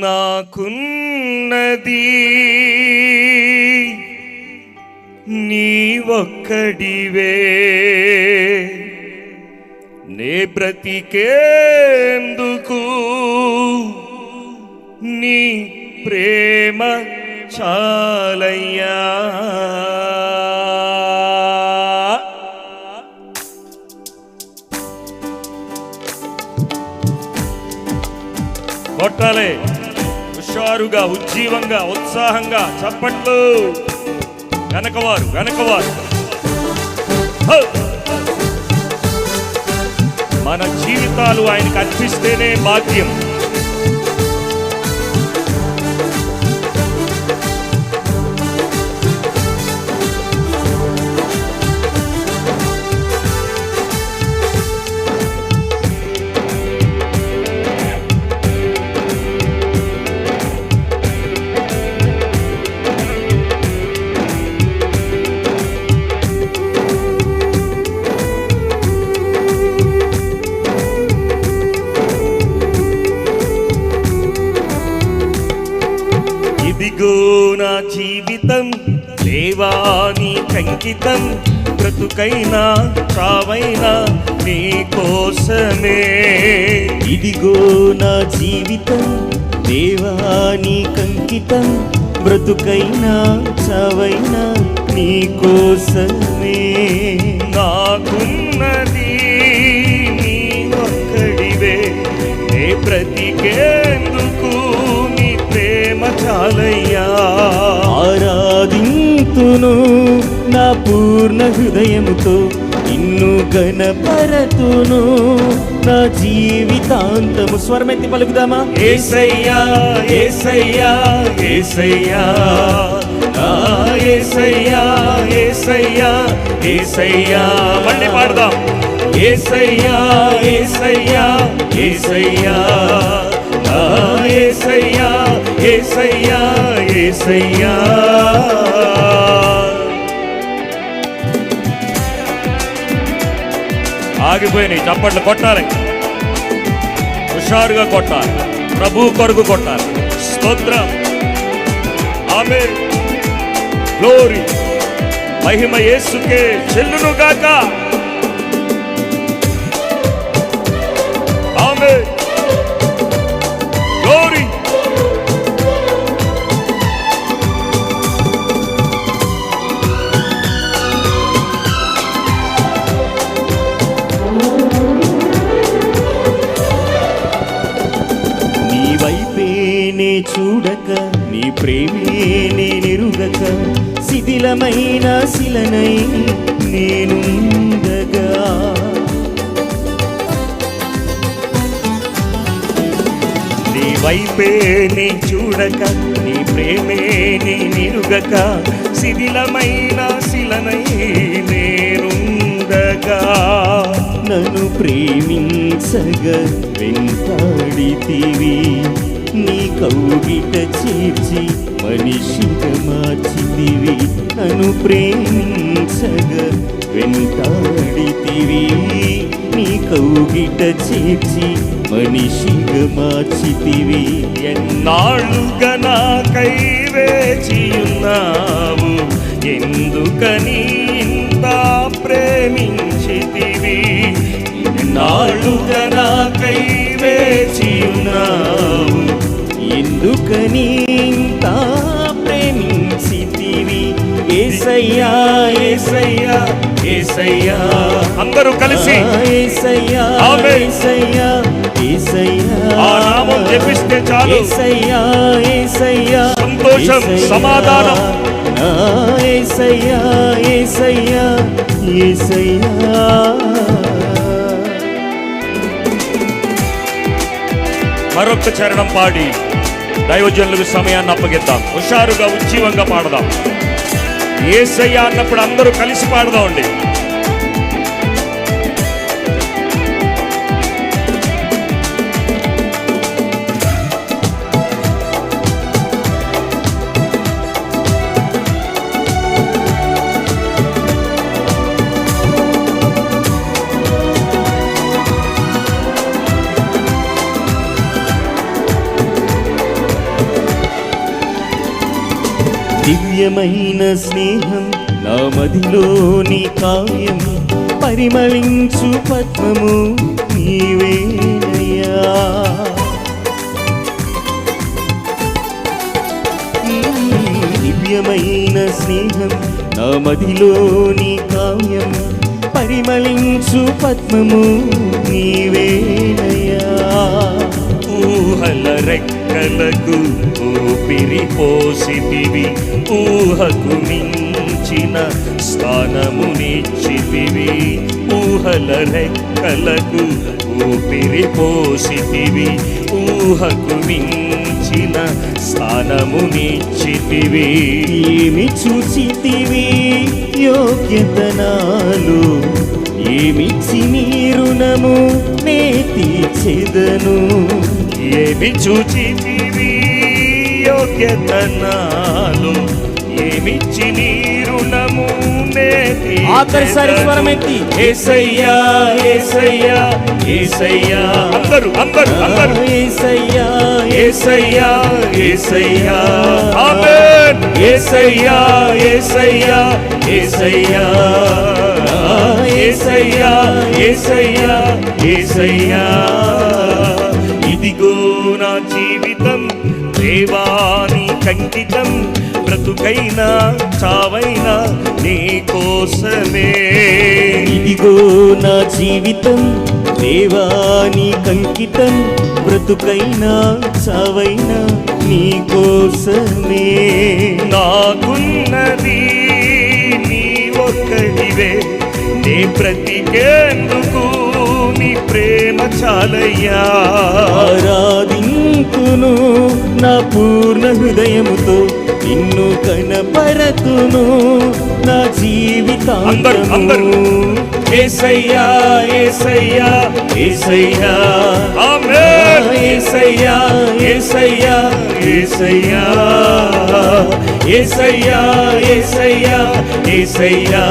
నాకున్నది నీ ఒక్కడివే, నే బ్రతికేందుకు నీ ప్రేమ చాలయ్యా. కొట్టాలి హుషారుగా, ఉజ్జీవంగా, ఉత్సాహంగా చప్పట్లు. వెనకవారు మన జీవితాలు ఆయనకు అర్పిస్తేనే భాగ్యం. ఇదిగో నా జీవితం దేవాని కంకితం, బ్రతుకైనా చావైనా నీ కోసమే. ఇదిగో నా జీవితం దేవాని కంకితం, బ్రతుకైనా చావైనా నీ కోసమే. నాకున్నది నీ ఒక్కడివే, నే బ్రతికేందుకు నీ ప్రేమ చాలయ్యా. ఆరాధింతును నా పూర్ణ హృదయముతో, నిన్ను గణపరతును నా జీవితాంతము. స్వరమెత్తి పలుకుదామా? యేసయ్యా యేసయ్యా యేసయ్యా, నా యేసయ్యా యేసయ్యా యేసయ్యా. మళ్ళీ పాడదాం. యేసయ్యా యేసయ్యా యేసయ్యా, నా యేసయ్యా యేసయ్యా యేసయ్యా. ఆగిపోయినాయి, చప్పట్లు కొట్టాలి, హుషారుగా కొట్టాలి, ప్రభు కొరకు కొట్టాలి. స్తోత్రం, ఆమేన్, గ్లోరీ, మహిమ యేసుకే చెల్లును గాక. ఆమేన్, గ్లోరీ. నే చూడక నీ ప్రేమే నేనెరుగక, శిథిలమైన శిలనై నేనుండగా. నీ వైపే నీ చూడక, నీ ప్రేమే నేనెరుగక, శిథిలమైన శిలనై నేనుండగా. నన్ను ప్రేమించగా వెంటాడితివి, నీ కౌగిట చేర్చి మనిషిగా మార్చితివి. నన్ను ప్రేమించగా వెంటాడితివి, నీ కౌగిట చేర్చి మనిషిగా మార్చితివి. ఎన్నాళ్ళుగా నాకై వేచియున్నావు, ఎందుకని ఇంత ప్రేమించితివి. ఎన్నాళ్ళుగా నాకై వేచియున్నావు, ఎందుకని ఇంత ప్రేమించితివి. యేసయ్యా యేసయ్యా యేసయ్యా, అందరూ కలిసి యేసయ్యా యేసయ్యా యేసయ్యా, ఆ నామం జపిస్తే చాలు. యేసయ్యా యేసయ్యా, సంతోషం, సమాధానం. యేసయ్యా యేసయ్యా యేసయ్యా. మరొక చరణం పాడి దైవజనులకు సమయాన్ని అప్పగిద్దాం. హుషారుగా, ఉజ్జీవంగా పాడదాం. యేసయ్యా అన్నప్పుడు అందరూ కలిసి పాడదాం అండి. దివ్యమైన స్నేహం నా మదిలోని కావ్యం పరిమళించు పద్మము నీవేనయ్యా దివ్యమైన స్నేహం నా మదిలోని కావ్యం పరిమళించు పద్మము నీవేనయ్యా ఊహల రెక్కలకు ఊపిరి పోసితివి ఊహకు మించిన స్థానమునిచ్చితివి ఊహల రెక్కలకు ఊపిరి పోసితివి ఊహకు మించిన స్థానమునిచ్చితివి ఏమి చూచితివి యోగ్యత నాలో ఏమిచ్చి నీ రుణము నే తీర్చెదను ఏమి చూచితివి యోగ్యత నాలో ఏమిచ్చి నీ రుణము నే ఆఖరిసారి స్వరం ఎత్తి యేసయ్యా యేసయ్యా యేసయ్యా అందరూ యేసయ్యా యేసయ్యా యేసయ్యా ఆమేన్ యేసయ్యా యేసయ్యా యేసయ్యా యేసయ్యా యేసయ్యా యేసయ్యా ఇదిగో నా జీవితం దేవాని కంకితం బ్రతుకైనా చావైనా నీ కోసమే ఇదిగో నా జీవితం దేవాని కంకితం బ్రతుకైనా చావైనా నీ కోసమే నాకున్నది నీ ఒక్కడివే నే బ్రతికేందుకు నీ ప్రేమ చాలయ్యా ఆరాధింతును నా పూర్ణ హృదయముతో నిన్ను కనపరతును నా జీవితాంతము యేసయ్యా యేసయ్యా యేసయ్యా ఆమేన్ యేసయ్యా యేసయ్యా యేసయ్యా యేసయ్యా యేసయ్యా యేసయ్యా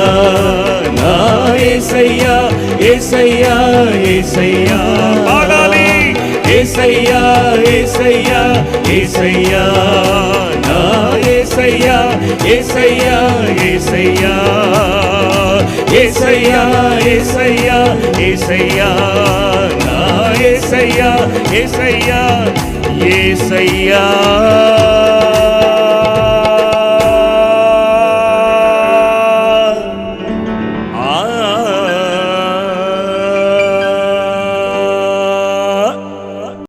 నా యేసయ్యా యేసయ్యా యేసయ్యా పాడాలి యేసయ్యా యేసయ్యా యేసయ్యా నా యేసయ్యా యేసయ్యా యేసయ్యా యేసయ్యా యేసయ్యా యేసయ్యా నా యేసయ్యా యేసయ్యా యేసయ్యా